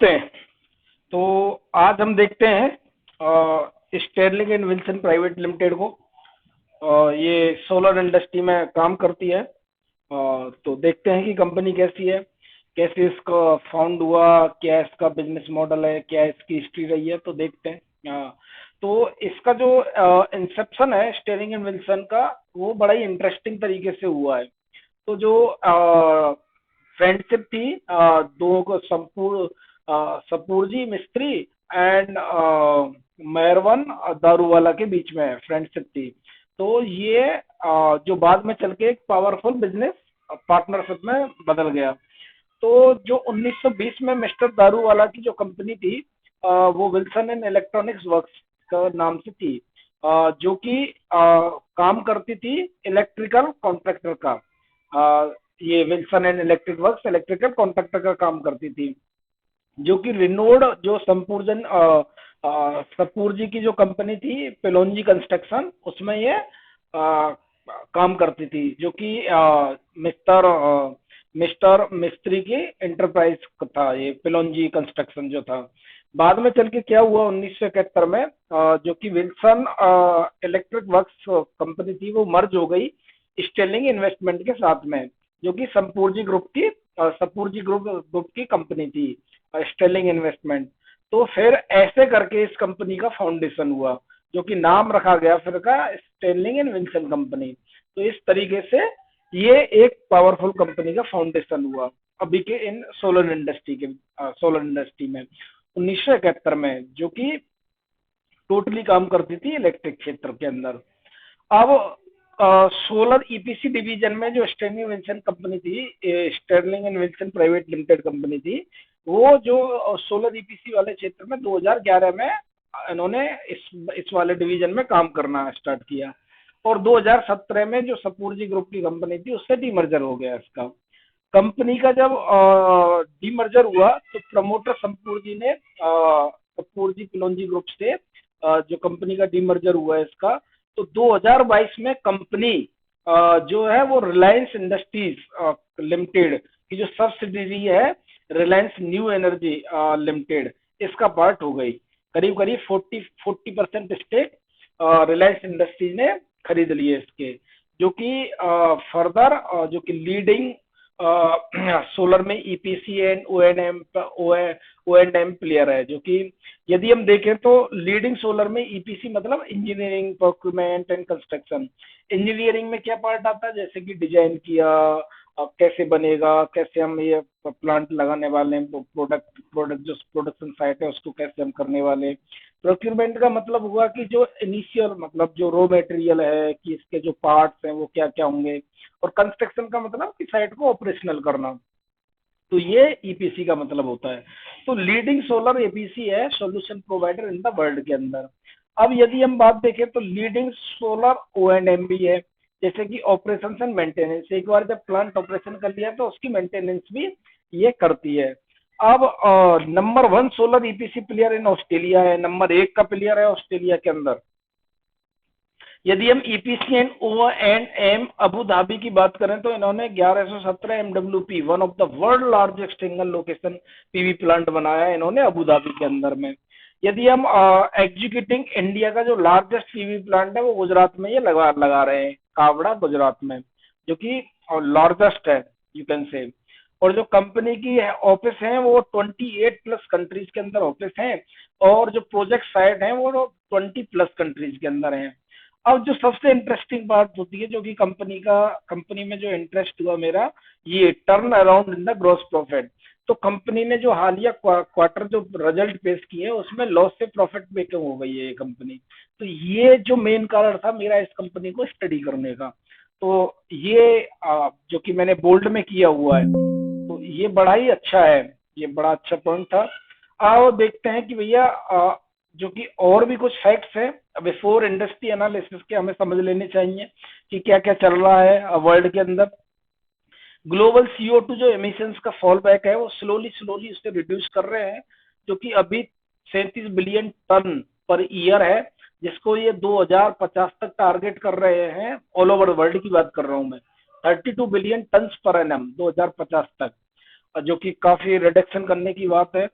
हैं। तो आज हम देखते हैं स्टेरलिंग एंड विल्सन प्राइवेट लिमिटेड को। ये सोलर इंडस्ट्री में काम करती है। तो देखते हैं कि कंपनी कैसी है, कैसे इसका फाउंड हुआ, क्या इसका बिजनेस मॉडल है, क्या इसकी हिस्ट्री रही है। तो देखते हैं। तो इसका जो इंसेप्शन है स्टेरलिंग एंड विल्सन का, वो बड़ा ही इंटरेस्टिंग तरीके से हुआ है। तो जो फ्रेंडशिप थी दो को सपूरजी मिस्त्री एंड मेहरवन दारूवाला के बीच में फ्रेंडशिप थी। तो ये जो बाद में चल के एक पावरफुल बिजनेस पार्टनरशिप में बदल गया। तो जो 1920 में मिस्टर दारूवाला की जो कंपनी थी, वो विल्सन एंड इलेक्ट्रॉनिक्स वर्क्स का नाम से थी, जो कि काम करती थी इलेक्ट्रिकल कॉन्ट्रैक्टर का। ये Wilson and electric works electrical contractor का काम करती थी, जो कि रिनोड जो संपूर्जन सपूर जी की जो कंपनी थी पेलोंजी कंस्ट्रक्शन, उसमें ये काम करती थी, जो कि मिस्टर मिस्टर मिस्त्री की एंटरप्राइज था ये पेलोंजी कंस्ट्रक्शन जो था। बाद में चल के क्या हुआ 1971 में, जो कि विल्सन इलेक्ट्रिक वर्क्स कंपनी थी वो मर्ज हो गई स्टेलिंग इन्वेस्टमेंट के साथ में, जो कि संपूर्जी ग्रुप की सपूरजी ग्रुप की कंपनी थी स्टेलिंग इन्वेस्टमेंट। तो फिर ऐसे करके इस कंपनी का फाउंडेशन हुआ, जो कि नाम रखा गया फिर का स्टेलिंग एंड विल्सन कंपनी। तो इस तरीके से ये एक पावरफुल कंपनी का फाउंडेशन हुआ अभी के इन सोलर इंडस्ट्री में 1971 में, जो कि टोटली काम करती थी इलेक्ट्रिक क्षेत्र के अंदर। अब सोलर ईपीसी डिवीजन में जो स्टर्लिंग विल्सन कंपनी थी, Sterling and Wilson private limited company थी, वो जो सोलर ईपीसी वाले क्षेत्र में 2011 में इन्होंने इस वाले डिवीजन में काम करना स्टार्ट किया। और 2017 में जो सपूरजी ग्रुप की कंपनी थी उससे डीमर्जर हो गया इसका। कंपनी का जब डीमर्जर हुआ तो प्रमोटर सपूरजी ने सपूरजी पिलोंजी ग्रुप से जो कंपनी का डीमर्जर हुआ है इसका, तो 2022 में कंपनी जो है वो रिलायंस इंडस्ट्रीज लिमिटेड की जो सब्सिडरी है, रिलायंस न्यू एनर्जी लिमिटेड, इसका पार्ट हो गई। करीब करीब 40% स्टेक रिलायंस इंडस्ट्रीज ने खरीद लिए इसके, जो कि फर्दर जो कि लीडिंग सोलर में EPC and O and M player है। जो कि यदि हम देखें तो लीडिंग सोलर में ईपीसी मतलब engineering procurement and construction. Engineering में क्या पार्ट आता है, जैसे कि डिजाइन किया, कैसे बनेगा, कैसे हम ये प्लांट लगाने वाले हैं, प्रोडक्ट जो प्रोडक्शन साइट है उसको कैसे हम करने वाले हैं। प्रोक्यूरमेंट का मतलब हुआ कि जो इनिशियल मतलब जो रॉ मटेरियल है कि इसके जो पार्ट्स हैं वो क्या क्या होंगे। और कंस्ट्रक्शन का मतलब कि साइट को ऑपरेशनल करना। तो ये ईपीसी का मतलब होता है। तो लीडिंग सोलर ईपीसी है solution provider in the world के अंदर। अब यदि हम बात देखें तो leading solar O and M भी है, जैसे कि ऑपरेशन एंड मेंटेनेंस। एक बार जब प्लांट ऑपरेशन कर लिया तो उसकी मेंटेनेंस भी ये करती है। अब number 1 solar EPC player in Australia है, नंबर 1 का प्लेयर है ऑस्ट्रेलिया के अंदर। यदि हम EPC and O and M Abu Dhabi की बात करें तो इन्होंने 1117 एमडब्ल्यूपी one of the world largest single location PV plant बनाया है इन्होंने अबू धाबी के अंदर में। यदि हम एग्जीक्यूटिंग इंडिया का जो लार्जेस्ट पीवी प्लांट है वो गुजरात में ये लगा रहे हैं, कावड़ा गुजरात में, जो कि लार्जेस्ट है यू कैन से। और जो कंपनी की ऑफिस है वो 28 प्लस कंट्रीज के अंदर ऑफिस है, और जो प्रोजेक्ट साइट है वो 20 प्लस कंट्रीज के अंदर है। अब जो सबसे इंटरेस्टिंग बात होती है, जो कि कंपनी में जो इंटरेस्ट हुआ मेरा, ये turn around in the gross profit. तो कंपनी ने जो हालिया क्वार्टर जो रिजल्ट पेश किए उसमें लॉस से प्रॉफिट मेकिंग हो गई है ये कंपनी। तो ये जो मेन कारण था मेरा इस कंपनी को स्टडी करने का। तो ये जो कि मैंने बोल्ड में किया हुआ है, तो ये बड़ा ही अच्छा है, ये बड़ा अच्छा पॉइंट था। आओ देखते हैं कि भैया जो कि और भी कुछ फैक्ट्स हैं बिफोर इंडस्ट्री एनालिसिस के हमें समझ लेने चाहिए कि क्या क्या चल रहा है वर्ल्ड के अंदर। ग्लोबल CO2 जो एमिशंस का फॉल बैक है वो स्लोली स्लोली उससे रिड्यूस कर रहे हैं, जो कि अभी 37 बिलियन टन पर ईयर है, जिसको ये 2050 तक टारगेट कर रहे हैं। ऑल ओवर वर्ल्ड की बात कर रहा हूं मैं, 32 बिलियन टन पर एनम 2050 तक। जो कि काफी रिडक्शन करने की बात है।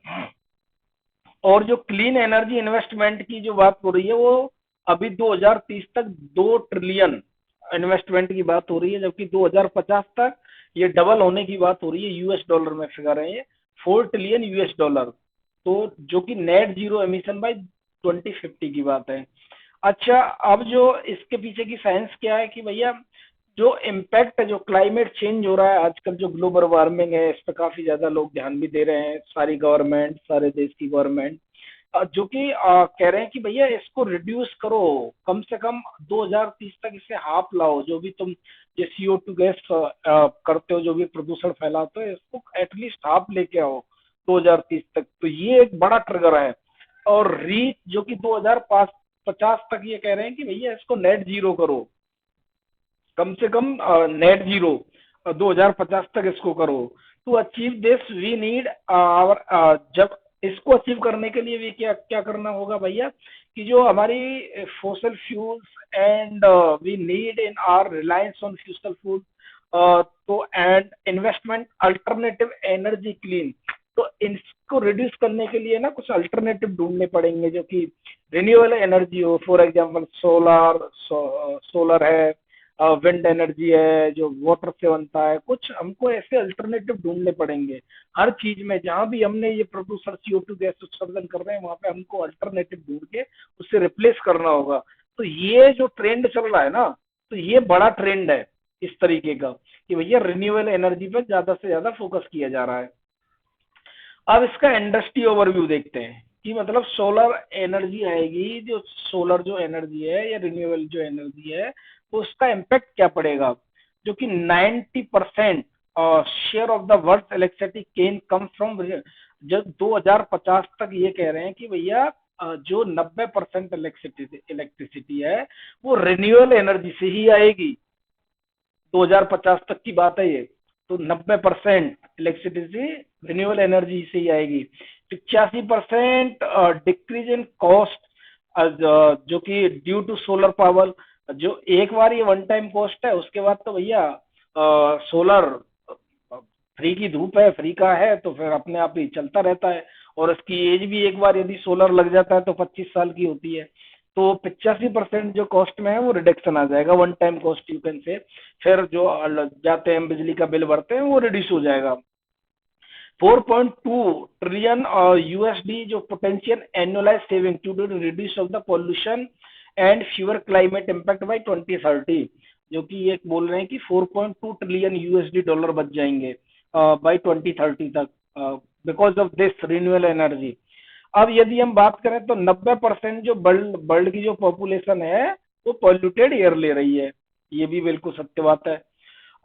और जो क्लीन एनर्जी इन्वेस्टमेंट की जो बात हो रही है वो अभी 2030 तक 2 ट्रिलियन इन्वेस्टमेंट की बात हो रही है, जबकि 2050 तक ये डबल होने की बात हो रही है। यूएस डॉलर में फिगर है ये, 4 ट्रिलियन यूएस डॉलर। तो जो कि नेट जीरो एमिशन बाय 2050 की बात है। अच्छा, अब जो इसके पीछे की साइंस क्या है कि भैया जो इम्पैक्ट है, जो क्लाइमेट चेंज हो रहा है आजकल, जो ग्लोबल वार्मिंग है, इस पर काफी ज्यादा लोग ध्यान भी दे रहे हैं, सारी गवर्नमेंट, सारे देश की गवर्नमेंट, जो कि कह रहे हैं कि भैया इसको रिड्यूस करो, कम से कम 2030 तक इसे हाफ लाओ। जो भी तुम ये CO2 गैस करते हो, जो भी प्रदूषण फैलाते हो, इसको एटलीस्ट हाफ लेके आओ 2030 तक। तो ये एक बड़ा ट्रिगर है। और रीच जो कि 2050 तक ये कह रहे हैं कि भैया इसको नेट जीरो करो, कम से कम नेट जीरो 2050 तक इसको करो। To achieve this we need our, जब इसको अचीव करने के लिए भी क्या क्या करना होगा भैया, कि जो हमारी fossil fuels and we need in our reliance on fossil food, तो and investment alternative energy clean, तो इसको रिड्यूस करने के लिए ना कुछ अल्टरनेटिव ढूंढने पड़ेंगे, जो कि रिन्यूएबल एनर्जी हो। फॉर एग्जांपल सोलर है, विंड एनर्जी है जो वाटर से बनता है। कुछ हमको ऐसे अल्टरनेटिव ढूंढने पड़ेंगे हर चीज में, जहां भी हमने ये प्रदूषण CO2 गैस उत्सर्जन कर रहे हैं, वहां पे हमको अल्टरनेटिव ढूंढ के उससे रिप्लेस करना होगा। तो ये जो ट्रेंड चल रहा है ना, तो ये बड़ा ट्रेंड है इस तरीके का, कि भैया रिन्यूएबल एनर्जी पर ज्यादा से ज्यादा फोकस किया जा रहा है। अब इसका इंडस्ट्री ओवरव्यू देखते हैं कि मतलब सोलर एनर्जी आएगी, जो सोलर जो एनर्जी है या रिन्यूएबल जो एनर्जी है, तो उसका इम्पैक्ट क्या पड़ेगा। जो कि 90% share of the world electricity can come from, जब 2050 तक ये कह रहे हैं कि भैया जो 90% इलेक्ट्रिसिटी है वो रिन्यूएबल एनर्जी से ही आएगी। 2050 तक की बात है ये। तो 90% इलेक्ट्रिसिटी रिन्यूएबल एनर्जी से ही आएगी। 85% डिक्रीज इन कॉस्ट, जो कि ड्यू टू सोलर पावर। जो एक बार ये वन टाइम कॉस्ट है, उसके बाद तो भैया सोलर फ्री की धूप है, फ्री का है, तो फिर अपने आप ही चलता रहता है। और इसकी एज भी एक बार यदि सोलर लग जाता है तो 25 साल की होती है। तो 85% जो कॉस्ट में है वो रिडक्शन आ जाएगा, one time cost you can say. फिर जो जाते हैं बिजली का बिल भरते हैं वो रिड्यूस हो जाएगा। 4.2 ट्रिलियन USD जो potential annualise saving to do reduce of the pollution and fewer climate impact by 2030। जो कि ये बोल रहे हैं कि 4.2 ट्रिलियन USD डॉलर बच जाएंगे बाय 2030 तक, because of this renewable energy. अब यदि हम बात करें तो 90% जो वर्ल्ड वर्ल्ड की जो पॉपुलेशन है वो पॉल्यूटेड एयर ले रही है, ये भी बिल्कुल सत्य बात है।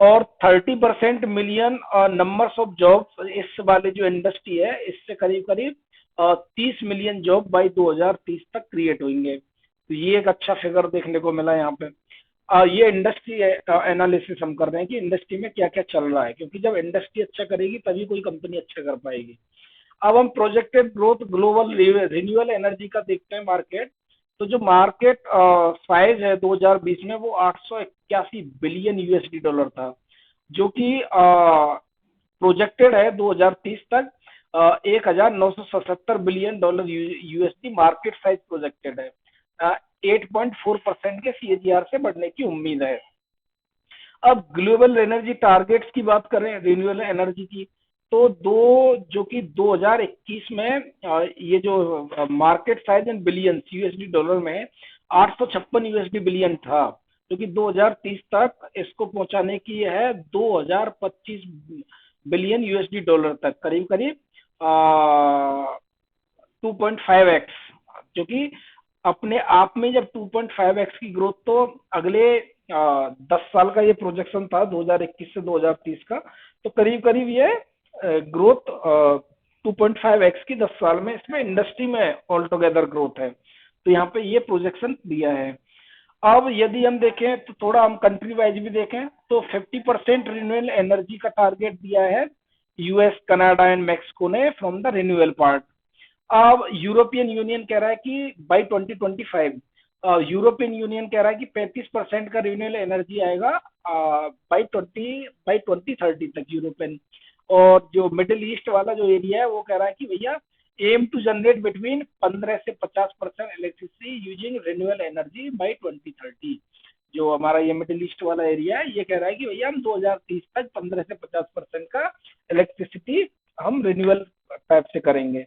और 30% मिलियन नंबर्स ऑफ जॉब, इस वाले जो इंडस्ट्री है इससे करीब करीब 30 मिलियन जॉब बाई 2030 तक क्रिएट होंगे। तो ये एक अच्छा फिगर देखने को मिला यहाँ पे। ये इंडस्ट्री एनालिसिस हम कर रहे हैं कि इंडस्ट्री में क्या क्या चल रहा है, क्योंकि जब इंडस्ट्री अच्छा करेगी तभी कोई कंपनी अच्छा कर पाएगी। अब हम projected growth global renewable energy का देखते हैं मार्केट। तो जो मार्केट साइज है 2020 में वो 881 बिलियन USD डॉलर था, जो कि प्रोजेक्टेड है 2030 तक 1977 billion dollar USD market size projected है। 8.4% के CAGR से बढ़ने की उम्मीद है। अब ग्लोबल एनर्जी टारगेट्स की बात करें रिन्यूएबल एनर्जी की, तो जो कि 2021 में ये जो market size in billion USD dollar में 856 USD बिलियन था, जो कि 2030 तक इसको पहुंचाने की है 2025 बिलियन USD डॉलर तक, करीब करीब 2.5x। जो कि अपने आप में जब 2.5x की ग्रोथ, तो अगले 10 साल का ये प्रोजेक्शन था 2021 से 2030 का, तो करीब करीब ये ग्रोथ 2.5x की 10 साल में इसमें इंडस्ट्री में ऑल टुगेदर ग्रोथ है। तो यहाँ पे ये प्रोजेक्शन दिया है। अब यदि हम देखें तो थोड़ा हम कंट्री वाइज भी देखें तो 50% रिन्यूएबल एनर्जी का टारगेट दिया है US, कनाडा एंड मैक्सिको ने फ्रॉम द रिन्यूएबल पार्ट। अब यूरोपियन यूनियन कह रहा है कि बाई 2025 यूरोपियन यूनियन कह रहा है कि 35% का रिन्यूएबल एनर्जी आएगा बाई 2030 तक यूरोपियन। और जो मिडिल ईस्ट वाला जो एरिया है वो कह रहा है कि भैया एम टू जनरेट बिटवीन 15 से 50% electricity using renewable energy by 2030। जो हमारा ये मिडिल ईस्ट वाला एरिया है ये कह रहा है कि भैया हम 2030 तक 15 से 50% का इलेक्ट्रिसिटी हम रिन्यूएबल टाइप से करेंगे।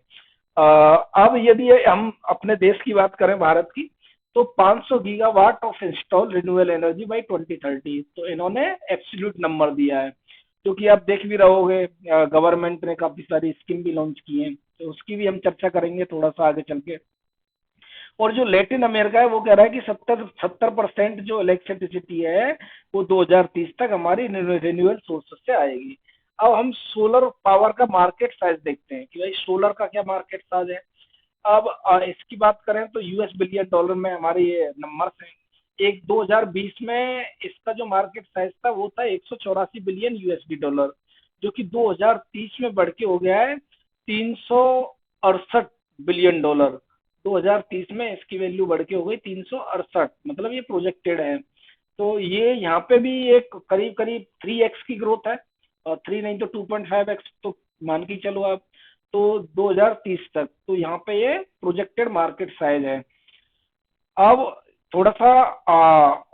अब यदि हम अपने देश की बात करें भारत की, तो 500 gigawatt of install renewable energy by 2030, तो इन्होंने एब्सोल्यूट नंबर दिया है। क्योंकि आप देख भी रहोगे गवर्नमेंट ने काफी सारी स्कीम भी लॉन्च की है, तो उसकी भी हम चर्चा करेंगे थोड़ा सा आगे चल के। और जो लेटिन अमेरिका है वो कह रहा है कि 70% जो इलेक्ट्रिसिटी है वो 2030 तक हमारी रिन्यूएबल सोर्सेस से आएगी। अब हम सोलर पावर का मार्केट साइज देखते हैं कि भाई सोलर का क्या मार्केट साइज है। अब इसकी बात करें तो यूएस बिलियन डॉलर में हमारे ये नंबर्स हैं। एक 2020 में इसका जो मार्केट साइज था वो था 184 बिलियन यूएसडी डॉलर, जो कि 2030 में बढ़ के हो गया है 368 बिलियन डॉलर। 2030 में इसकी वैल्यू बढ़ के हो गई 368, मतलब ये प्रोजेक्टेड है। तो ये यहाँ पे भी एक करीब करीब 3x की ग्रोथ है, और 3 नहीं तो 2.5x तो मान के चलो आप। तो 2030 तक तो यहाँ पे ये प्रोजेक्टेड मार्केट साइज है। अब थोड़ा सा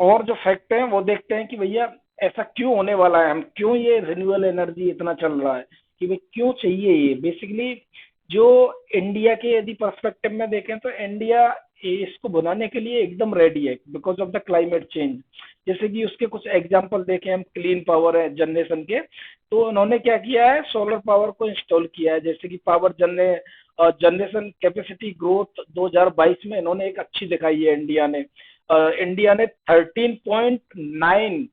और जो फैक्ट है वो देखते हैं कि भैया ऐसा क्यों होने वाला है, हम क्यों ये रिन्यूएबल एनर्जी इतना चल रहा है, कि भाई क्यों चाहिए ये बेसिकली। जो इंडिया के यदि पर्सपेक्टिव में देखें तो इंडिया इसको बनाने के लिए एकदम रेडी है because of the climate change. जैसे कि उसके कुछ एग्जांपल देखें हम, क्लीन पावर है जनरेशन के, तो उन्होंने क्या किया है सोलर पावर को इंस्टॉल किया है। जैसे कि पावर जनरेशन कैपेसिटी ग्रोथ 2022 में इन्होंने एक अच्छी दिखाई है इंडिया ने। इंडिया ने 13.9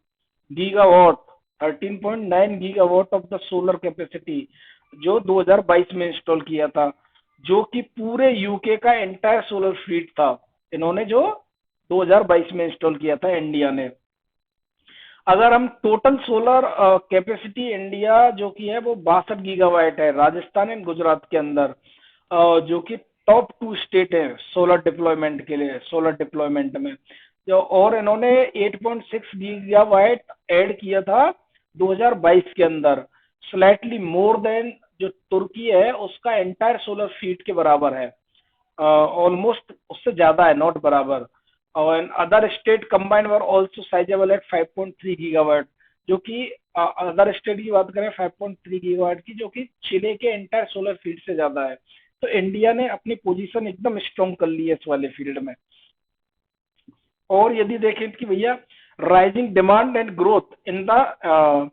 gigawatt 13.9 gigawatt of the solar capacity जो 2022 में इंस्टॉल किया था, जो कि पूरे यूके का एंटायर सोलर फ्लीट था, इन्होंने जो 2022 में इंस्टॉल किया था इंडिया ने। अगर हम टोटल सोलर कैपेसिटी इंडिया जो की है वो 62 गीगावाट है राजस्थान एंड गुजरात के अंदर, जो कि टॉप 2 स्टेट है सोलर डिप्लॉयमेंट के लिए, सोलर डिप्लॉयमेंट में। जो और इन्होंने 8.6 गीगावाट ऐड किया था 2022 के अंदर, स्लाइटली मोर देन जो तुर्की है उसका एंटायर सोलर फीट के बराबर है, ऑलमोस्ट उससे ज्यादा है, नॉट बराबर। और other state combined were also sizeable at 5.3 gigawatt, जो कि अदर स्टेट की बात करें 5.3 गीगावाट की, जो कि चिले के एंटायर सोलर फील्ड से ज्यादा है। तो इंडिया ने अपनी पोजीशन एकदम स्ट्रॉन्ग कर ली है इस वाले फील्ड में। और यदि देखें कि भैया rising demand and growth in the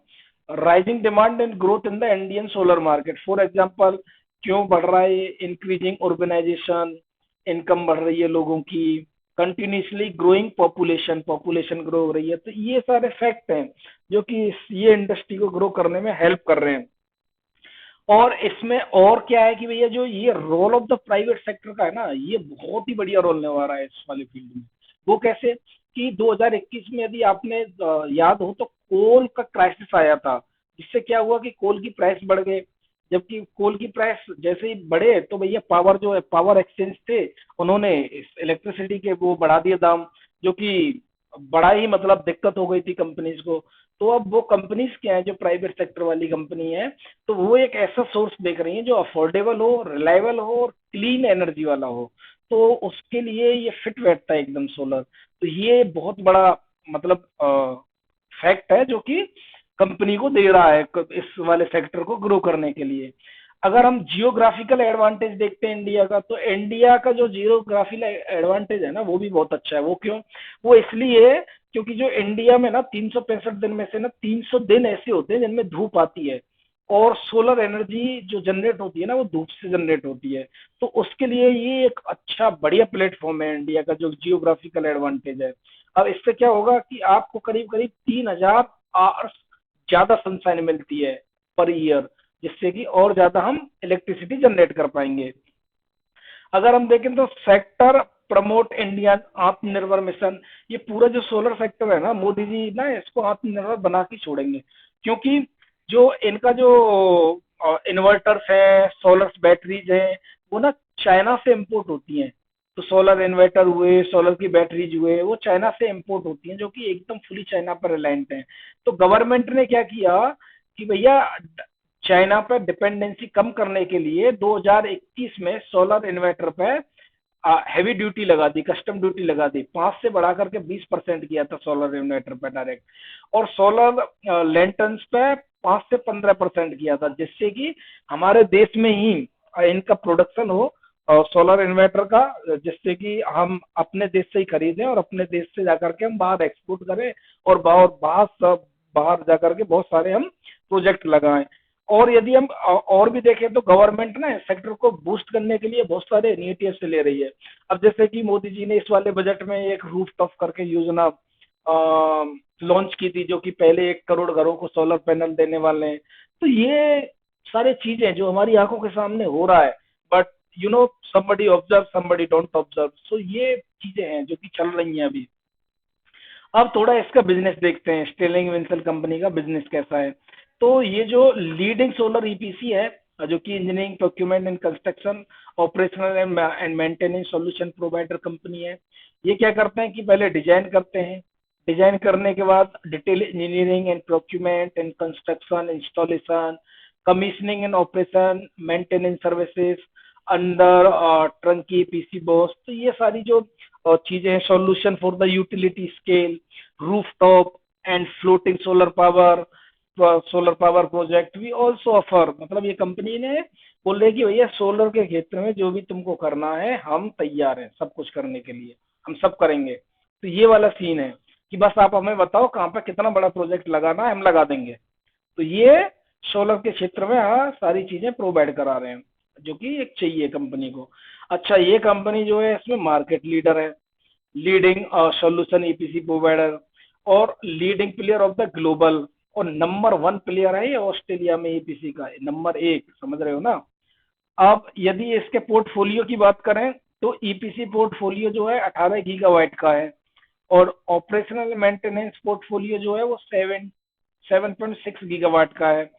rising demand and growth in the Indian solar market, for example क्यों बढ़ रहा है, इंक्रीजिंग urbanization, इनकम बढ़ रही है लोगों की, continuously growing population, population grow हो रही है। तो ये सारे फैक्ट हैं जो कि ये इंडस्ट्री को ग्रो करने में हेल्प कर रहे हैं। और इसमें और क्या है कि भैया जो ये role of the private sector का है ना, ये बहुत ही बढ़िया रोल निभा रहा है इस वाले फील्ड में। वो कैसे कि 2021 में यदि आपने याद हो तो कोल का क्राइसिस आया था, जिससे क्या हुआ कि कोल की प्राइस बढ़ गए। जबकि कोल की प्राइस जैसे ही बढ़े तो भैया पावर जो है, पावर एक्सचेंज थे, उन्होंने इलेक्ट्रिसिटी के वो बढ़ा दिए दाम, जो कि बड़ा ही मतलब दिक्कत हो गई थी कंपनीज को। तो अब वो कंपनीज क्या है जो प्राइवेट सेक्टर वाली कंपनी है, तो वो एक ऐसा सोर्स देख रही है जो अफोर्डेबल हो, रिलायबल हो और क्लीन एनर्जी वाला हो। तो उसके लिए ये फिट बैठता है एकदम सोलर। तो ये बहुत बड़ा मतलब फैक्ट है जो कि कंपनी को दे रहा है इस वाले सेक्टर को ग्रो करने के लिए। अगर हम जियोग्राफिकल एडवांटेज देखते हैं इंडिया का, तो इंडिया का जो जियोग्राफिकल एडवांटेज है ना वो भी बहुत अच्छा है। वो क्यों? वो इसलिए क्योंकि जो इंडिया में ना 365 दिन में से ना 300 दिन ऐसे होते हैं जिनमें धूप आती है, और सोलर एनर्जी जो जनरेट होती है ना वो धूप से जनरेट होती है। तो उसके लिए ये एक अच्छा बढ़िया प्लेटफॉर्म है इंडिया का जो जियोग्राफिकल एडवांटेज है। अब इससे क्या होगा कि आपको करीब करीब 3000 आवर्स ज्यादा सनशाइन मिलती है पर ईयर, जिससे कि और ज्यादा हम इलेक्ट्रिसिटी जनरेट कर पाएंगे। अगर हम देखें तो सेक्टर प्रमोट इंडियन आत्मनिर्भर मिशन, ये पूरा जो सोलर सेक्टर है ना मोदी जी ना इसको आत्मनिर्भर बना के छोड़ेंगे। क्योंकि जो इनका जो इन्वर्टर्स है, सोलर बैटरीज है, वो ना चाइना से इंपोर्ट होती हैं। तो सोलर इन्वर्टर हुए, सोलर की बैटरीज हुए, वो चाइना से इंपोर्ट होती हैं, जो कि एकदम फुली चाइना पर रिलायंट है। तो गवर्नमेंट ने क्या किया कि भैया चाइना पे डिपेंडेंसी कम करने के लिए 2021 में सोलर इन्वर्टर पे हैवी ड्यूटी लगा दी, कस्टम ड्यूटी लगा दी, 5 से बढ़ा करके 20% किया था सोलर इन्वर्टर पे डायरेक्ट। और सोलर लैंटर्न्स पे 5 से 15% किया था, जिससे कि हमारे देश में ही इनका प्रोडक्शन हो सोलर इन्वर्टर का, जिससे कि हम अपने देश से ही खरीदें और अपने देश से जाकर के हम बाहर एक्सपोर्ट करें, और बाहर बाहर सब बाहर जाकर के बहुत सारे हम प्रोजेक्ट लगाएं। और यदि हम और भी देखें तो गवर्नमेंट ना सेक्टर को बूस्ट करने के लिए बहुत सारे इनिशिएटिव्स ले रही है। अब जैसे कि मोदी जी ने इस वाले बजट में एक रूफ टॉप करके योजना लॉन्च की थी, जो कि पहले 1 करोड़ घरों को सोलर पैनल देने वाले हैं। तो ये सारे चीजें जो हमारी आंखों के सामने हो रहा है, but somebody observe somebody don't observe, so ये चीजें हैं जो कि चल रही हैं अभी। अब थोड़ा इसका बिजनेस देखते हैं, स्टेलिंग विंसल कंपनी का बिजनेस कैसा है। तो ये जो लीडिंग सोलर ईपीसी है, जो कि engineering procurement and construction operational and maintenance solution provider company है। ये क्या करते हैं कि पहले डिजाइन करते हैं, डिजाइन करने के बाद detail engineering and procurement and construction installation commissioning and operation maintenance services under turnkey PC basis. तो ये सारी जो चीजें हैं, solution for the utility scale rooftop and floating solar power project we also offer. मतलब ये कंपनी ने बोल रही है कि भैया सोलर के क्षेत्र में जो भी तुमको करना है हम तैयार हैं सब कुछ करने के लिए, हम सब करेंगे। तो ये वाला सीन है कि बस आप हमें बताओ कहाँ पे कितना बड़ा प्रोजेक्ट लगाना है, हम लगा देंगे। तो ये सोलर के क्षेत्र में सारी चीजें प्रोवाइड करा रहे हैं, जो कि एक चाहिए कंपनी को। अच्छा, ये कंपनी जो है इसमें मार्केट लीडर है, लीडिंग सॉल्यूशन ईपीसी प्रोवाइडर और leading player of the global, और नंबर 1 प्लेयर है ये ऑस्ट्रेलिया में ईपीसी का, नंबर 1, समझ रहे हो ना। अब यदि इसके पोर्टफोलियो की बात करें तो ईपीसी पोर्टफोलियो जो है 18 गीगावाट का है, और ऑपरेशनल मेंटेनेंस पोर्टफोलियो जो है वो 7.6 गीगावाट का है।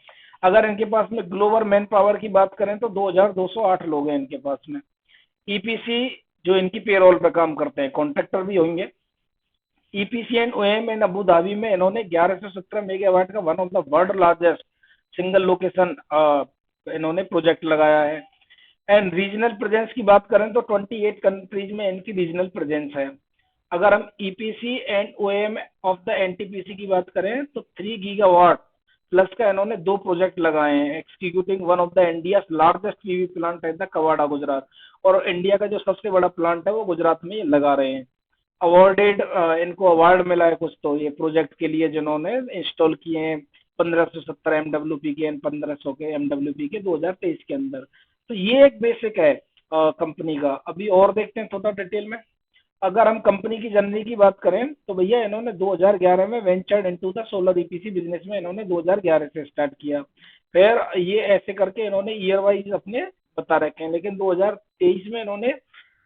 अगर इनके पास में ग्लोबल मैन पावर की बात करें तो 2208 लोग हैं इनके पास में। ईपीसी जो इनकी पेरोल पे काम करते हैं, कॉन्ट्रैक्टर भी होंगे। EPC and OM in Abu Dhabi में इन्होंने 1117 मेगावाट का one of the world largest single location इन्होंने प्रोजेक्ट लगाया है। एंड रीजनल प्रेजेंस की बात करें तो 28 कंट्रीज में इनकी रीजनल प्रेजेंस है। अगर हम EPC and OM of the NTPC की बात करें तो 3 गीगावाट प्लस का इन्होंने 2 प्रोजेक्ट लगाए हैं, executing one of the India largest PV plant at the Khavda Gujarat. और इंडिया का जो सबसे बड़ा प्लांट है वो गुजरात में ये लगा रहे हैं। अवॉर्डेड, इनको अवार्ड मिला है कुछ तो ये प्रोजेक्ट के लिए जिन्होंने इंस्टॉल किए हैं, 1570 MWP के, 1500 के MWP के 2023 के अंदर। तो ये एक बेसिक है कंपनी का। अभी और देखते हैं थोड़ा डिटेल में। अगर हम कंपनी की जर्नी की बात करें तो भैया इन्होंने 2011 में ventured into the solar EPC business में इन्होंने 2011 से स्टार्ट किया। फिर ये ऐसे करके इन्होंने ईयर वाइज अपने बता रखे हैं, लेकिन 2023 में इन्होंने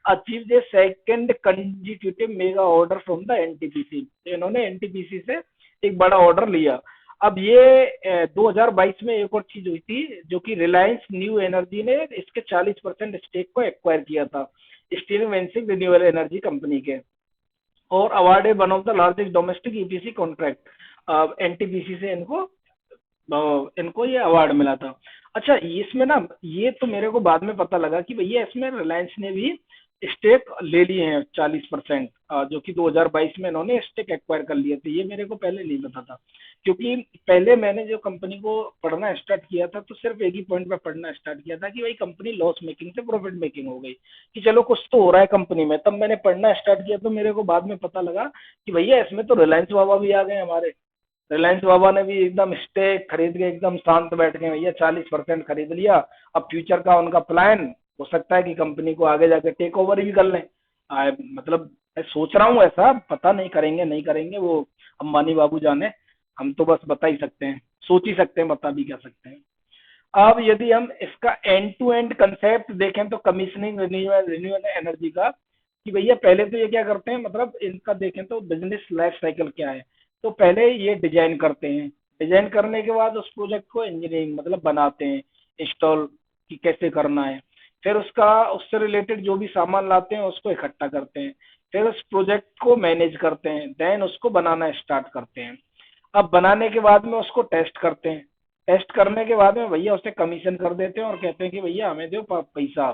achieve the second consecutive mega order from the NTPC. तो इन्होंने एनटीपीसी से एक बड़ा ऑर्डर लिया। अब ये 2022 में एक और चीज हुई थी, जो कि रिलायंस न्यू एनर्जी ने इसके 40% स्टेक को एक्वायर किया था, स्टील वेंसिंग रिन्यूएबल एनर्जी कंपनी के, और awarded one of the largest domestic EPC contract NTPC से इनको ये अवार्ड मिला था। अच्छा, इसमें ना ये तो मेरे को बाद में पता लगा कि भैया इसमें रिलायंस ने भी स्टेक ले लिए हैं 40%, जो कि 2022 में इन्होंने स्टेक एक्वायर कर लिए थे। ये मेरे को पहले नहीं पता था, क्योंकि पहले मैंने जो कंपनी को पढ़ना स्टार्ट किया था तो सिर्फ एक ही पॉइंट पे पढ़ना स्टार्ट किया था कि भाई कंपनी लॉस मेकिंग से प्रॉफिट मेकिंग हो गई, कि चलो कुछ तो हो रहा है कंपनी में। तब मैंने पढ़ना स्टार्ट किया तो मेरे को बाद में पता लगा कि भैया इसमें तो रिलायंस बाबा भी आ गए हमारे। रिलायंस बाबा ने भी एकदम स्टेक खरीद के एकदम शांत बैठ गए, भैया 40% खरीद लिया। अब फ्यूचर का उनका प्लान हो सकता है कि कंपनी को आगे जाके टेक ओवर भी कर लें। मतलब मैं सोच रहा हूँ ऐसा, पता नहीं करेंगे नहीं करेंगे वो अंबानी बाबू जाने, हम तो बस बता ही सकते हैं, सोच ही सकते हैं, बता भी क्या सकते हैं। अब यदि हम इसका एंड टू एंड कंसेप्ट देखें तो कमीशनिंग रिन्यूएबल एनर्जी का, कि भैया पहले तो ये क्या करते हैं, मतलब इनका देखें तो बिजनेस लाइफ साइकिल क्या है। तो पहले ये डिजाइन करते हैं, डिजाइन करने के बाद उस प्रोजेक्ट को इंजीनियरिंग मतलब बनाते हैं, इंस्टॉल कि कैसे करना है। फिर उसका उससे रिलेटेड जो भी सामान लाते हैं उसको इकट्ठा करते हैं। फिर उस प्रोजेक्ट को मैनेज करते हैं, देन उसको बनाना स्टार्ट करते हैं। अब बनाने के बाद में उसको टेस्ट करते हैं, टेस्ट करने के बाद में भैया उसे कमीशन कर देते हैं और कहते हैं कि भैया हमें दो पैसा।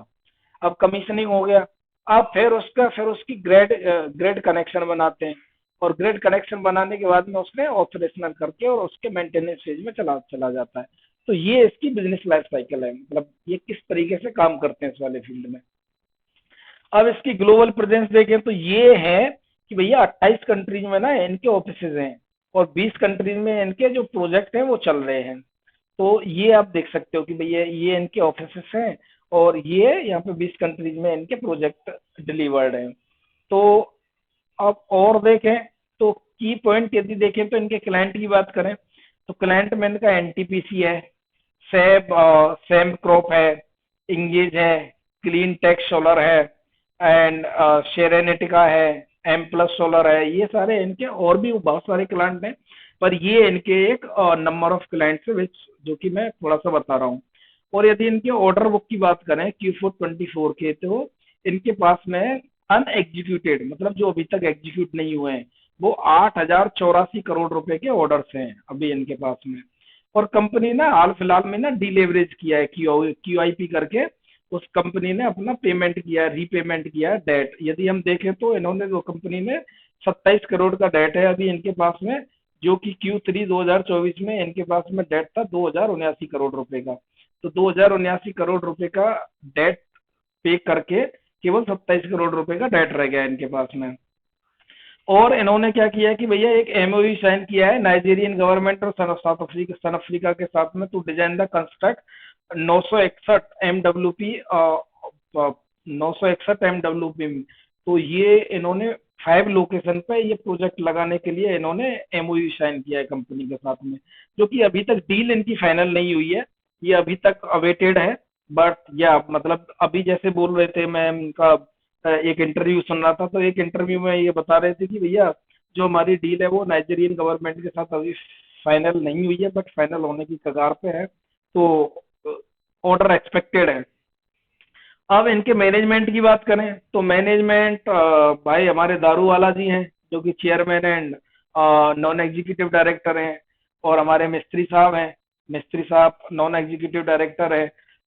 अब कमीशनिंग हो गया। अब फिर उसकी ग्रेड कनेक्शन बनाते हैं, और ग्रेड कनेक्शन बनाने के बाद में उसने ऑपरेशनल करके और उसके मेंटेनेंस फेज में चला चला जाता है। तो ये इसकी बिजनेस लाइफ साइकिल है, मतलब ये किस तरीके से काम करते हैं इस वाले फील्ड में। अब इसकी ग्लोबल प्रेजेंस देखें तो ये है कि भैया 28 कंट्रीज में ना इनके ऑफिसेज हैं, और 20 कंट्रीज में इनके जो प्रोजेक्ट हैं वो चल रहे हैं। तो ये आप देख सकते हो कि भैया ये इनके ऑफिसेस हैं, और ये यहाँ पे 20 कंट्रीज में इनके प्रोजेक्ट डिलीवर्ड हैं। तो अब और देखें तो की पॉइंट यदि देखें तो इनके क्लाइंट की बात करें तो क्लाइंट में इनका एनटीपीसी है, सैम क्रॉप है, इंगेज है, क्लीन टेक सोलर है, एंड शेरेनेटिका है, एम प्लस सोलर है। ये सारे इनके और भी बहुत सारे क्लाइंट हैं, पर ये इनके एक नंबर ऑफ क्लाइंट्स है विच जो कि मैं थोड़ा सा बता रहा हूँ। और यदि इनके ऑर्डर बुक की बात करें Q4 24 के, तो इनके पास में अनएग्जीक्यूटेड मतलब जो अभी तक एग्जीक्यूट नहीं हुए हैं वो 8,084 करोड़ रुपए के ऑर्डर्स हैं अभी इनके पास में। और कंपनी ना हाल फिलहाल में ना डीलेवरेज किया है, QIP करके उस कंपनी ने अपना पेमेंट किया, रीपेमेंट किया डेट। यदि हम देखें तो इन्होंने जो कंपनी ने 27 करोड़ का डेट है अभी इनके पास में, जो कि Q3 2024 में इनके पास में डेट था 2,079 करोड़ रुपए का। तो 2,079 करोड़ रुपए का डेट पे करके केवल 27 करोड़ रुपए का डेट रह गया इनके पास में। और इन्होंने क्या किया है कि भैया एक MOU साइन किया है नाइजीरियन गवर्नमेंट और सन अफ्रीका के साथ में, to design the construct 961 MWP 961 MWP में। तो ये इन्होंने 5 लोकेशन पे ये प्रोजेक्ट लगाने के लिए इन्होंने MOU साइन किया है कंपनी के साथ में, जो कि अभी तक डील इनकी फाइनल नहीं हुई है, ये अभी तक अवेटेड है। बट या मतलब अभी जैसे बोल रहे थे, मैं इनका एक इंटरव्यू सुन रहा था, तो एक इंटरव्यू में ये बता रहे थे कि भैया जो हमारी डील है वो नाइजीरियन गवर्नमेंट के साथ अभी फाइनल नहीं हुई है, बट फाइनल होने की कगार पे है, तो ऑर्डर एक्सपेक्टेड है। अब इनके मैनेजमेंट की बात करें तो मैनेजमेंट भाई हमारे दारूवाला जी हैं, जो कि chairman and non executive director हैं, और हमारे मिस्त्री साहब हैं, मिस्त्री साहब नॉन एग्जीक्यूटिव डायरेक्टर है।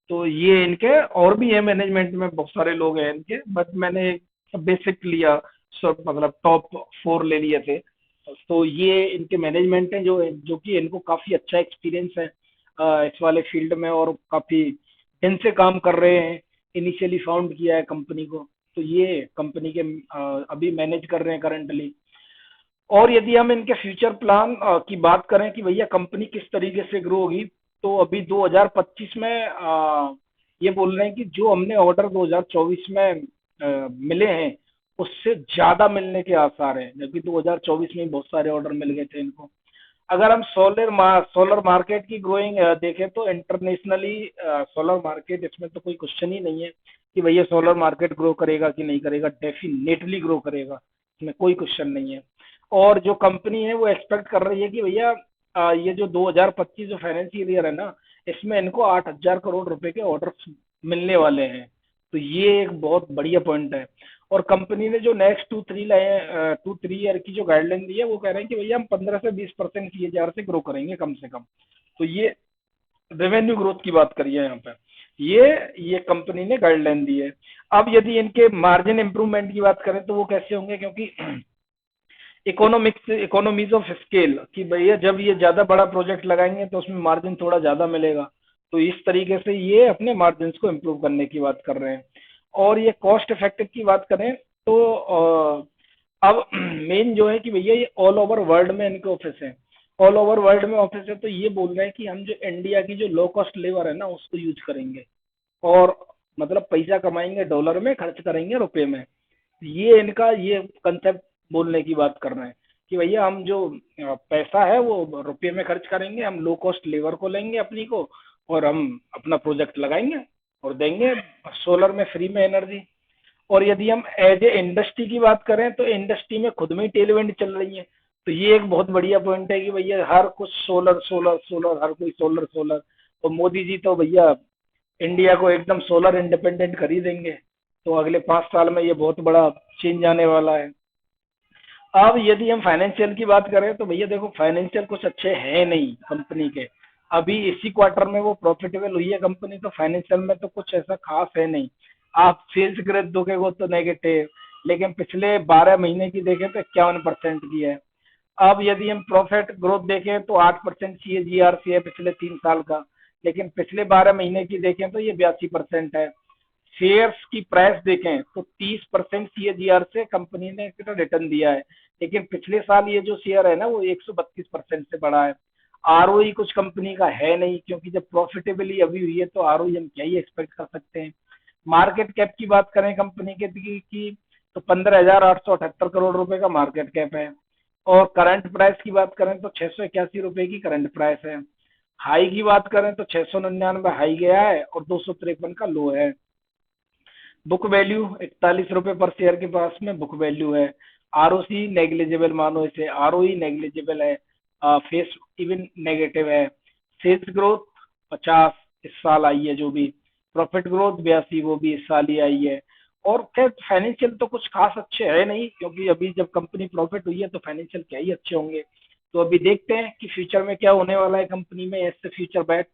तो ये इनके और भी है मैनेजमेंट में, बहुत सारे लोग हैं इनके, बट मैंने बेसिक लिया, सब मतलब टॉप 4 ले लिए थे। तो ये इनके मैनेजमेंट है जो कि इनको काफी अच्छा एक्सपीरियंस है इस वाले फील्ड में, और काफी दिन से काम कर रहे हैं। इनिशियली फाउंड किया है कंपनी को, तो ये कंपनी के अभी मैनेज कर रहे हैं करंटली। और यदि हम इनके फ्यूचर प्लान की बात करें कि भैया कंपनी किस तरीके से ग्रो होगी, तो अभी 2025 में ये बोल रहे हैं कि जो हमने ऑर्डर 2024 में मिले हैं उससे ज्यादा मिलने के आसार हैं, जबकि 2024 में बहुत सारे ऑर्डर मिल गए थे इनको। अगर हम सोलर मार्केट की ग्रोइंग देखें तो इंटरनेशनली सोलर मार्केट, इसमें तो कोई क्वेश्चन ही नहीं है कि भैया सोलर मार्केट ग्रो करेगा कि नहीं करेगा, डेफिनेटली ग्रो करेगा, इसमें कोई क्वेश्चन नहीं है। और जो कंपनी है वो एक्सपेक्ट कर रही है कि भैया ये जो 2025 जो फाइनेंशियल ईयर है ना, इसमें इनको 8,000 करोड़ रुपए के ऑर्डर मिलने वाले हैं। तो ये एक बहुत बढ़िया पॉइंट है। और कंपनी ने जो नेक्स्ट 2-3 ईयर की जो गाइडलाइन दी है वो कह रहे हैं कि भैया हम 15 से 20% CAGR से ग्रो करेंगे कम से कम। तो ये रेवेन्यू ग्रोथ की बात करिए यहाँ पे, ये कंपनी ने गाइडलाइन दी है। अब यदि इनके मार्जिन इंप्रूवमेंट की बात करें तो वो कैसे होंगे, क्योंकि इकोनॉमीज ऑफ स्केल कि भैया जब ये ज्यादा बड़ा प्रोजेक्ट लगाएंगे तो उसमें मार्जिन थोड़ा ज्यादा मिलेगा, तो इस तरीके से ये अपने मार्जिन को इम्प्रूव करने की बात कर रहे हैं। और ये कॉस्ट इफेक्टिव की बात करें तो अब मेन जो है कि भैया ये ऑल ओवर वर्ल्ड में इनके ऑफिस है, ऑल ओवर वर्ल्ड में ऑफिस है। तो ये बोल रहे हैं कि हम जो इंडिया की जो लो कॉस्ट लेबर है ना उसको यूज करेंगे, और मतलब पैसा कमाएंगे डॉलर में, खर्च करेंगे रुपए में। ये इनका ये कंसेप्ट बोलने की बात कर रहे हैं कि भैया हम जो पैसा है वो रुपये में खर्च करेंगे, हम लो कॉस्ट लेबर को लेंगे अपनी को, और हम अपना प्रोजेक्ट लगाएंगे और देंगे सोलर में फ्री में एनर्जी। और यदि हम एज ए इंडस्ट्री की बात करें तो इंडस्ट्री में खुद में ही टेलविंड चल रही है। तो ये एक बहुत बढ़िया पॉइंट है कि भैया हर कुछ सोलर सोलर सोलर, हर कोई सोलर सोलर। और मोदी जी तो भैया इंडिया को एकदम सोलर इंडिपेंडेंट कर ही देंगे। तो अगले 5 साल में ये बहुत बड़ा चेंज आने वाला है। अब यदि हम फाइनेंशियल की बात करें तो भैया देखो फाइनेंशियल कुछ अच्छे हैं नहीं कंपनी के। अभी इसी क्वार्टर में वो प्रॉफिटेबल हुई है कंपनी, तो फाइनेंशियल में तो कुछ ऐसा खास है नहीं। आप सेल्स ग्रोथ देखोगे तो नेगेटिव, लेकिन पिछले 12 महीने की देखें तो 51% की है। अब यदि हम प्रॉफिट ग्रोथ देखें तो 8% CAGR सी है पिछले 3 साल का, लेकिन पिछले 12 महीने की देखें तो ये 82% है। शेयर्स की प्राइस देखें तो 30% CAGR से कंपनी ने रिटर्न दिया है, लेकिन पिछले साल ये जो शेयर है ना वो 132% से बढ़ा है। ROE कुछ कंपनी का है नहीं, क्योंकि जब प्रॉफिटेबली अभी हुई है तो ROE हम क्या ही एक्सपेक्ट कर सकते हैं। मार्केट कैप की बात करें कंपनी के की तो 15,878 करोड़ रुपए का मार्केट कैप है, और करंट प्राइस की बात करें तो 681 रुपए की करंट प्राइस है। हाई की बात करें तो 699 हाई गया है और 253 का लो है। बुक वैल्यू 41 रुपए पर शेयर के पास में बुक वैल्यू है। ROC नेग्लिजिबल मानो इसे, ROE नेग्लिजिबल है, फेस इवन नेगेटिव है। सेल्स ग्रोथ 50 इस साल आई है जो भी, प्रॉफिट ग्रोथ 82 वो भी इस साल ही आई है। और खैर फाइनेंशियल तो कुछ खास अच्छे है नहीं, क्योंकि अभी जब कंपनी प्रॉफिट हुई है तो फाइनेंशियल क्या ही अच्छे होंगे। तो अभी देखते हैं कि फ्यूचर में क्या होने वाला है कंपनी में, ऐसे फ्यूचर बैट।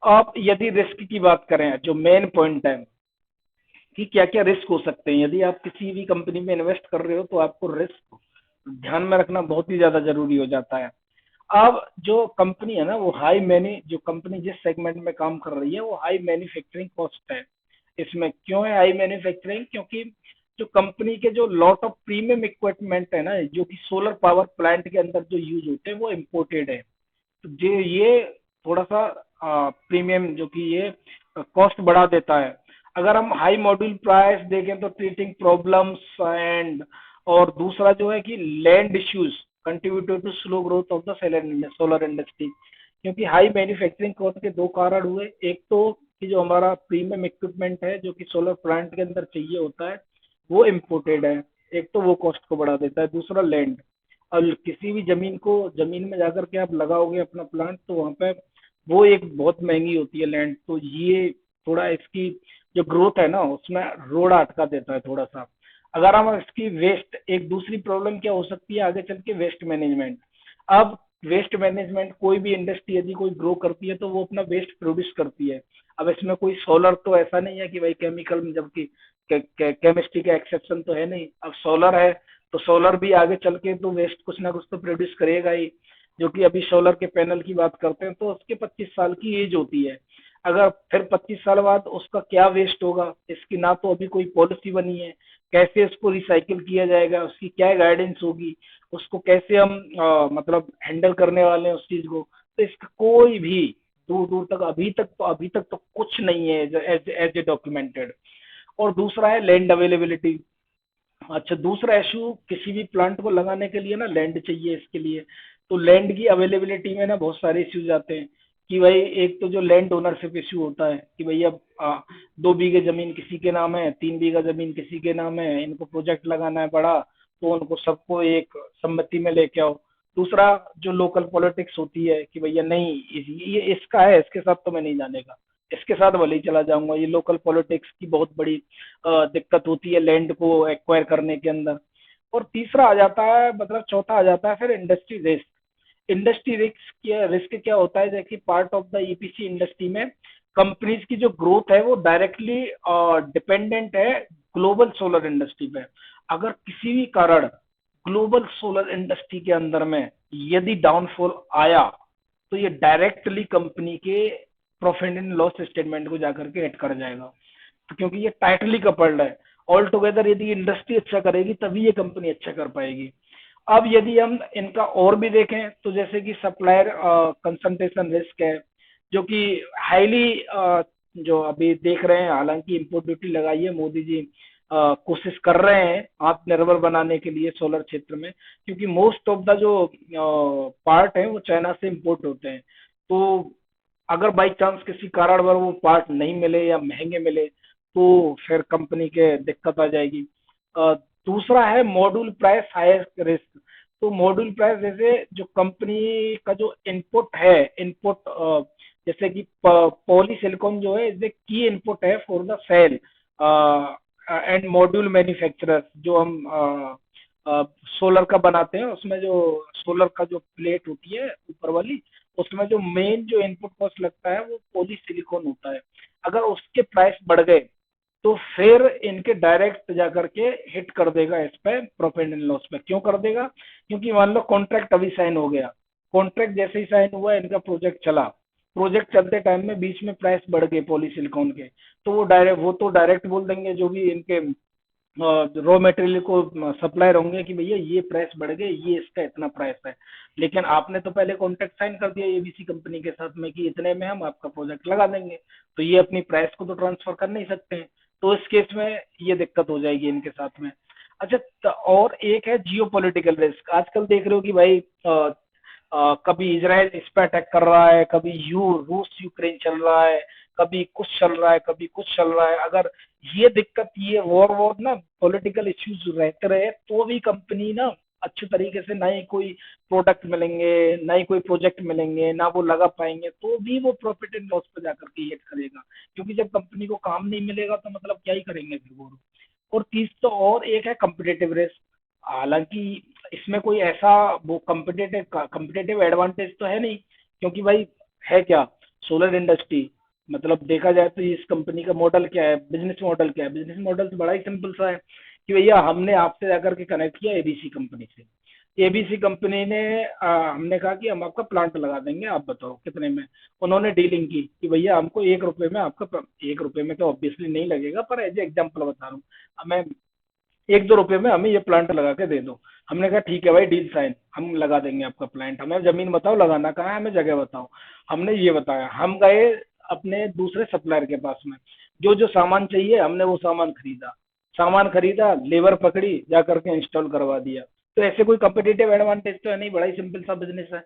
अब यदि रिस्क की बात करें, जो मेन पॉइंट है कि क्या क्या रिस्क हो सकते हैं, यदि आप किसी भी कंपनी में इन्वेस्ट कर रहे हो तो आपको रिस्क ध्यान में रखना बहुत ही ज्यादा जरूरी हो जाता है। अब जो कंपनी है ना वो जो कंपनी जिस सेगमेंट में काम कर रही है वो हाई मैन्युफैक्चरिंग कॉस्ट है। इसमें क्यों है हाई मैन्युफैक्चरिंग, क्योंकि जो कंपनी के जो लॉट ऑफ प्रीमियम इक्विपमेंट है ना, जो कि सोलर पावर प्लांट के अंदर जो यूज होते हैं वो इम्पोर्टेड है। तो ये थोड़ा सा प्रीमियम जो कि ये कॉस्ट बढ़ा देता है। अगर हम हाई मॉड्यूल प्राइस देखें तो ट्रीटिंग प्रॉब्लम्स एंड, और दूसरा जो है कि land issues contributed to slow growth of the solar industry. क्योंकि हाई मैन्युफैक्चरिंग कॉस्ट के दो कारण हुए, एक तो कि जो हमारा प्रीमियम इक्विपमेंट है जो कि सोलर प्लांट के अंदर चाहिए होता है वो इम्पोर्टेड है, एक तो वो कॉस्ट को बढ़ा देता है, दूसरा लैंड। और किसी भी जमीन में जाकर के आप लगाओगे अपना प्लांट तो वहां पे वो एक बहुत महंगी होती है लैंड, तो ये थोड़ा इसकी जो ग्रोथ है ना उसमें रोड़ा अटका देता है थोड़ा सा। अगर हम इसकी वेस्ट, एक दूसरी प्रॉब्लम क्या हो सकती है आगे चल के, वेस्ट मैनेजमेंट। अब वेस्ट मैनेजमेंट, कोई भी इंडस्ट्री यदि कोई ग्रो करती है तो वो अपना वेस्ट प्रोड्यूस करती है। अब इसमें कोई सोलर तो ऐसा नहीं है कि भाई केमिकल में, जबकि केमिस्ट्री का एक्सेप्शन तो है नहीं। अब सोलर है तो सोलर भी आगे चल के तो वेस्ट कुछ ना कुछ तो प्रोड्यूस करेगा ही। जो कि अभी सोलर के पैनल की बात करते हैं तो उसके 25 साल की एज होती है। अगर फिर 25 साल बाद उसका क्या वेस्ट होगा, इसकी ना तो अभी कोई पॉलिसी बनी है। कैसे उसको रिसाइकिल किया जाएगा, उसकी क्या गाइडेंस होगी, उसको कैसे हम मतलब हैंडल करने वाले हैं उस चीज को, तो इसका कोई भी दूर दूर तक अभी तक तो कुछ नहीं है एज एज ए डॉक्यूमेंटेड। और दूसरा है लैंड अवेलेबिलिटी। अच्छा, दूसरा इशू, किसी भी प्लांट को लगाने के लिए ना लैंड चाहिए इसके लिए। तो लैंड की अवेलेबिलिटी में ना बहुत सारे इश्यूज आते हैं कि भाई एक तो जो लैंड ओनरशिप इशू होता है कि भैया 2 बीघे जमीन किसी के नाम है, 3 बीघा जमीन किसी के नाम है, इनको प्रोजेक्ट लगाना है बड़ा, तो उनको सबको एक सम्मति में लेके आओ। दूसरा जो लोकल पॉलिटिक्स होती है कि भैया नहीं ये इसका है, इसके साथ तो मैं नहीं जानेगा, इसके साथ भले ही चला जाऊंगा। ये लोकल पॉलिटिक्स की बहुत बड़ी दिक्कत होती है लैंड को एक्वायर करने के अंदर। और तीसरा आ जाता है, मतलब चौथा आ जाता है फिर इंडस्ट्री रिस्क। इंडस्ट्री रिस्क क्या होता है, जैसे part of the EPC industry में कंपनीज की जो ग्रोथ है वो डायरेक्टली डिपेंडेंट है ग्लोबल सोलर इंडस्ट्री पे। अगर किसी भी कारण ग्लोबल सोलर इंडस्ट्री के अंदर में यदि डाउनफॉल आया तो ये डायरेक्टली कंपनी के प्रॉफिट एंड लॉस स्टेटमेंट को जाकर के हिट कर जाएगा। तो क्योंकि ये टाइटली कपल्ड है ऑल टुगेदर, यदि इंडस्ट्री अच्छा करेगी तभी ये कंपनी अच्छा कर पाएगी। अब यदि हम इनका और भी देखें तो जैसे कि सप्लायर कंसंट्रेशन रिस्क है, जो कि हाईली जो अभी देख रहे हैं, हालांकि इम्पोर्ट ड्यूटी लगाई है मोदी जी, कोशिश कर रहे हैं आत्मनिर्भर बनाने के लिए सोलर क्षेत्र में, क्योंकि मोस्ट ऑफ द जो पार्ट है वो चाइना से इम्पोर्ट होते हैं। तो अगर बाई चांस किसी कारणवश वो पार्ट नहीं मिले या महंगे मिले तो फिर कंपनी के दिक्कत आ जाएगी। अ, दूसरा है मॉड्यूल प्राइस हाईएस्ट रिस्क। तो मॉड्यूल प्राइस जैसे जो कंपनी का जो इनपुट है, इनपुट जैसे कि पॉली सिलिकॉन जो है इज की इनपुट है for the cell and module manufacturer. जो हम सोलर का बनाते हैं उसमें जो सोलर का जो प्लेट होती है ऊपर वाली, उसमें जो मेन जो इनपुट कॉस्ट लगता है वो पॉली सिलिकॉन होता है। अगर उसके प्राइस बढ़ गए तो फिर इनके डायरेक्ट जा करके हिट कर देगा इस पे प्रॉफिट एंड लॉस पे। क्यों कर देगा? क्योंकि मान लो कॉन्ट्रैक्ट अभी साइन हो गया, कॉन्ट्रैक्ट जैसे ही साइन हुआ इनका प्रोजेक्ट चला, प्रोजेक्ट चलते टाइम में बीच में प्राइस बढ़ गए पॉलीसिलिकॉन के, तो वो डायरेक्ट बोल देंगे जो भी इनके रॉ मटेरियल को सप्लायर होंगे कि भैया ये प्राइस बढ़ गए, ये इसका इतना प्राइस है। लेकिन आपने तो पहले कॉन्ट्रैक्ट साइन कर दिया एबीसी कंपनी के साथ में कि इतने में हम आपका प्रोजेक्ट लगा देंगे, तो ये अपनी प्राइस को तो ट्रांसफर कर नहीं सकते हैं। तो इस केस में ये दिक्कत हो जाएगी इनके साथ में। अच्छा, और एक है जियो पॉलिटिकल रिस्क। आजकल देख रहे हो कि भाई कभी इसराइल इस पे अटैक कर रहा है, कभी यू रूस यूक्रेन चल रहा है, कभी कुछ चल रहा है, कभी कुछ चल रहा है। अगर ये दिक्कत, ये वॉर वॉर ना, पॉलिटिकल इश्यूज रहते रहे तो भी कंपनी ना अच्छे तरीके से ना ही कोई प्रोडक्ट मिलेंगे, ना ही कोई प्रोजेक्ट मिलेंगे, ना वो लगा पाएंगे, तो भी वो प्रॉफिट एंड लॉस पे जाकर के हिट करेगा। क्योंकि जब कंपनी को काम नहीं मिलेगा तो मतलब क्या ही करेंगे फिर वो। और तीस तो और एक है कम्पिटेटिव रिस्क। हालांकि इसमें कोई ऐसा वो कम्पिटेटिव एडवांटेज तो है नहीं, क्योंकि भाई है क्या, सोलर इंडस्ट्री। मतलब देखा जाए तो इस कंपनी का मॉडल क्या है, बिजनेस मॉडल क्या है? बिजनेस मॉडल तो बड़ा ही सिंपल सा है कि भैया हमने आपसे जाकर के कनेक्ट किया एबीसी कंपनी से, एबीसी कंपनी ने हमने कहा कि हम आपका प्लांट लगा देंगे, आप बताओ कितने में। उन्होंने डीलिंग की कि भैया हमको 1 रुपए में आपका, 1 रुपए में तो ऑब्वियसली नहीं लगेगा, पर एज एग्जाम्पल बता रहा हूँ, हमें 1-2 रुपए में हमें ये प्लांट लगा के दे दो। हमने कहा ठीक है भाई, डील साइन, हम लगा देंगे आपका प्लांट, हमें जमीन बताओ, लगाना कहाँ है, हमें जगह बताओ। हमने ये बताया, हम गए अपने दूसरे सप्लायर के पास में, जो जो सामान चाहिए हमने वो सामान खरीदा, लेबर पकड़ी, जा करके इंस्टॉल करवा दिया। तो ऐसे कोई कम्पिटिटिव एडवांटेज तो है नहीं, बड़ा ही सिंपल सा बिजनेस है।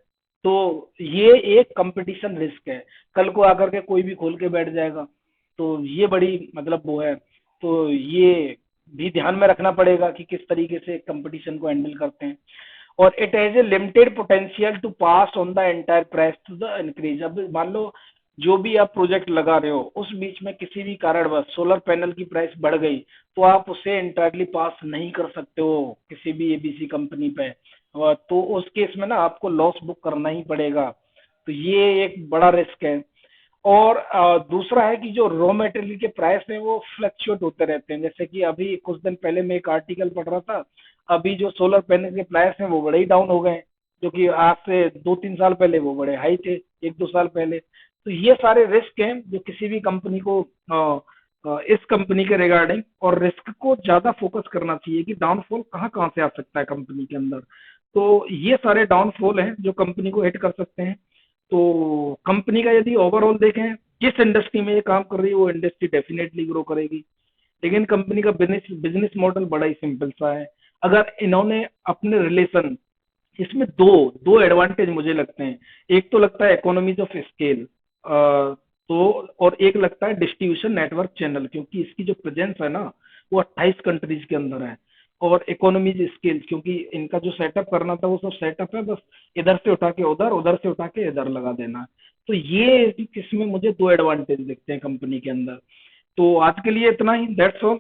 तो ये एक कंपटीशन रिस्क है, कल को आकर के कोई भी खोल के बैठ जाएगा, तो ये बड़ी मतलब वो है। तो ये भी ध्यान में रखना पड़ेगा कि किस तरीके से कंपटीशन को हैंडल करते हैं। और it has a limited potential to pass on the entire price to the increase. अब मान लो जो भी आप प्रोजेक्ट लगा रहे हो उस बीच में किसी भी कारणवश सोलर पैनल की प्राइस बढ़ गई, तो आप उसे एंटायरली पास नहीं कर सकते हो किसी भी एबीसी कंपनी पे। तो उस केस में ना आपको लॉस बुक करना ही पड़ेगा। तो ये एक बड़ा रिस्क है। और दूसरा है कि जो रॉ मटेरियल के प्राइस हैं वो फ्लक्चुएट होते रहते हैं। जैसे कि अभी कुछ दिन पहले मैं एक आर्टिकल पढ़ रहा था, अभी जो सोलर पैनल के प्राइस हैं वो बड़े ही डाउन हो गए हैं, जो कि आज से 2-3 साल पहले वो बड़े हाई थे, 1-2 साल पहले। तो ये सारे रिस्क हैं जो किसी भी कंपनी को इस कंपनी के रिगार्डिंग, और रिस्क को ज्यादा फोकस करना चाहिए कि डाउनफॉल कहाँ कहाँ से आ सकता है कंपनी के अंदर। तो ये सारे डाउनफॉल हैं जो कंपनी को हिट कर सकते हैं। तो कंपनी का यदि ओवरऑल देखें, जिस इंडस्ट्री में ये काम कर रही है वो इंडस्ट्री डेफिनेटली ग्रो करेगी। लेकिन कंपनी का बिजनेस बिजनेस मॉडल बड़ा ही सिंपल सा है। अगर इन्होंने अपने रिलेशन, इसमें दो दो एडवांटेज मुझे लगते हैं। एक तो लगता है इकोनॉमीज ऑफ स्केल, तो और एक लगता है डिस्ट्रीब्यूशन नेटवर्क चैनल, क्योंकि इसकी जो प्रेजेंस है ना वो 28 कंट्रीज के अंदर है। और इकोनॉमीज स्केल, क्योंकि इनका जो सेटअप करना था वो सब सेटअप है, बस इधर से उठा के उधर, उधर से उठा के इधर लगा देना है। तो ये किसमें मुझे दो एडवांटेज दिखते हैं कंपनी के अंदर। तो आज के लिए इतना ही, दैट्स ऑल।